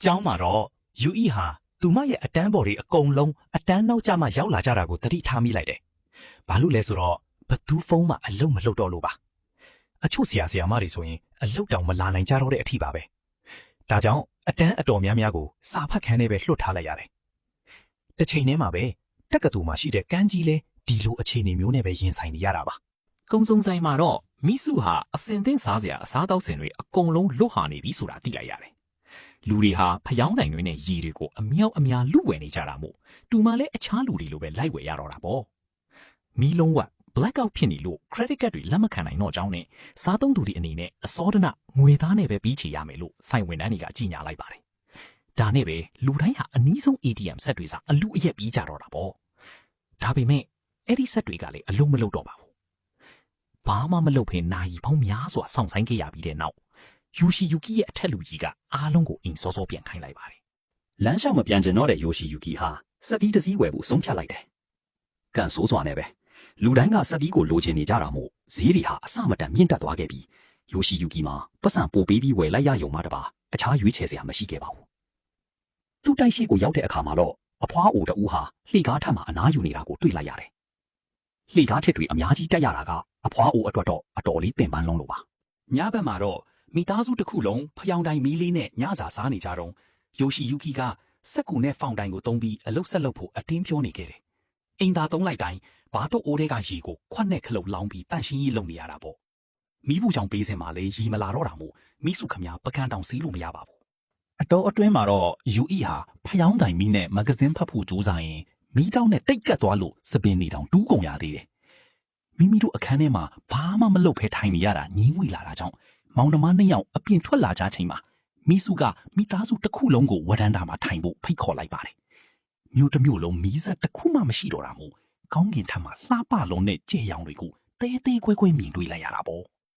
ကျောင်းမှာတော့ယူအီဟာသူမရဲ့အတန်းပေါ်တွေအကုန်လုံးအတန်းနောက်ကျမှရောက်လာကြတာကိုသတိထားမိလိုက်တယ်။ဘာလို့လဲဆိုတော့ဘသူဖုန်းမှာအလုံးမလှုပ်တော့လို့ပါ။အချို့ဆရာမတွေဆိုရင်အလုတ်တောင်မလာနိုင်ကြတော့တဲ့အထိပါပဲ။ဒါကြောင့်အတန်းအတော်များများကိုစာဖတ်ခန်းထဲပဲလွှတ်ထားလိုက်ရတယ်။တစ်ချိန်တည်းမှာပဲတက္ကသိုလ်မှာရှိတဲ့ကန်းကြီးလဲဒီလိုအခြေအနေမျိုးနဲ့ပဲရင်ဆိုင်နေရတာပါ။ကုံစုံဆိုင်မှာတော့မိစုဟာအစင်သင့်စားစရာအစားတောက်စင်တွေအကုန်လုံးလွတ်ဟာနေပြီဆိုတာသိလိုက်ရတယ်။လူတွေဟာဖျောင်းတိုင်တွေနဲ့ရေတွေကိုအမြောက်အများလူဝယ်နေကြတာမို့တူမလည်းအခြားလူတွေလိုပဲလိုက်ဝယ်ရတော့တာပေါ့။မီလုံးဝ blackout ဖြစ်နေလို့ credit card တွေလက်မခံနိုင်တော့ကြောင်းနဲ့စားသုံးသူတွေအနေနဲ့အစောဒနငွေသားနဲ့ပဲပြီးချေရမယ်လို့စိုင်ဝန်ထမ်းတွေကကြီးညာလိုက်ပါတယ်။ဒါနဲ့ပဲလူတိုင်းဟာအနည်းဆုံး ATM ဆက်တွေစာအလူအရက်ပြီးကြတော့တာပေါ့။ဒါပေမဲ့အဲ့ဒီဆက်တွေကလည်းအလုံးမလုံးတော့ပါဘူး။ဘာမှမလုပ်ဖ ೇနိုင်ပေါင်းများစွာစောင့်ဆိုင်ခဲ့ရပြီးတဲ့နောက်ယူရှီယူကီရဲ့အထက်လူကြီးကအားလုံးကိုအိမ်စောစောပြန်ခိုင်းလိုက်ပါတယ်။လမ်းလျှောက်မပြန်ကျင်တော့တဲ့ယူရှီယူကီဟာစက်ပြီးတစ်စီးဝယ်ဖို့ဆုံးဖြတ်လိုက်တယ်။ကန်ဆိုးစွာနဲ့ပဲလူတိုင်းကစက်ပြီးကိုလိုချင်နေကြတာမို့ဈေးတွေဟာအဆမတန်မြင့်တက်သွားခဲ့ပြီးယူရှီယူကီမှာပတ်စံပိုပေးပြီးဝယ်လိုက်ရယုံမှတပါအခြားရွေးချယ်စရာမရှိခဲ့ပါဘူး။သူ့တိုက်ရှိကိုရောက်တဲ့အခါမှာတော့အဖွားအိုတူဟာလှေကားထက်မှအနားယူနေတာကိုတွေ့လိုက်ရတယ်။လှေကားထက်တွေအများကြီးတက်ရတာကအဖွားအိုအတွက်တော့အတော်လေးပင်ပန်းလုံးလို့ပါ။ညဘက်မှာတော့မိသားစုတစ်ခုလုံးဖျောင်းတိုင်မီးလေးနဲ့ညစာစားနေကြတော့ယိုရှီယူကီကစက်ကူနဲ့ဖောင်တိုင်ကိုသုံးပြီးအလုတ်ဆက်လုပ်ဖို့အတင်းပြောနေခဲ့တယ်။အိမ်သာသုံးလိုက်တိုင်းဘာတော့အိုးတွေကရေကိုခွက်နဲ့ခလုတ်လောင်းပြီးတန့်ရှင်းရေးလုပ်နေရတာပေါ့။မီးဘူးချောင်ပေးစင်မှာလေရီမလာတော့တာမို့မိစုခမပကန်းတောင်စီးလို့မရပါဘူး။အတော်အတွင်းမှာတော့ယူအီဟာဖျောင်းတိုင်မီးနဲ့မဂဇင်းဖတ်ဖို့ကြိုးစားရင်မီးတောင်းနဲ့တိတ်ကတ်သွားလို့စပင်းနေတောင်တူးကုန်ရသေးတယ်။မိမိတို့အခန်းထဲမှာဘာမှမလုပ်ဖဲထိုင်နေရတာငြင်းငွေလာတာကြောင့်မောင်နှမနှစ်ယောက်အပြင်ထွက်လာကြချိန်မှာမိစုကမိသားစုတစ်ခုလုံးကိုဝရန်တာမှာထိုင်ဖို့ဖိတ်ခေါ်လိုက်ပါတယ်။မြို့တစ်မြို့လုံးမီးစက်တစ်ခုမှမရှိတော့တာမို့ကောင်းကင်ထက်မှာလှပလုံးနဲ့ကြဲရောင်တွေကိုတဲတဲခွဲခွဲမြင်တွေ့လိုက်ရတာပေါ့။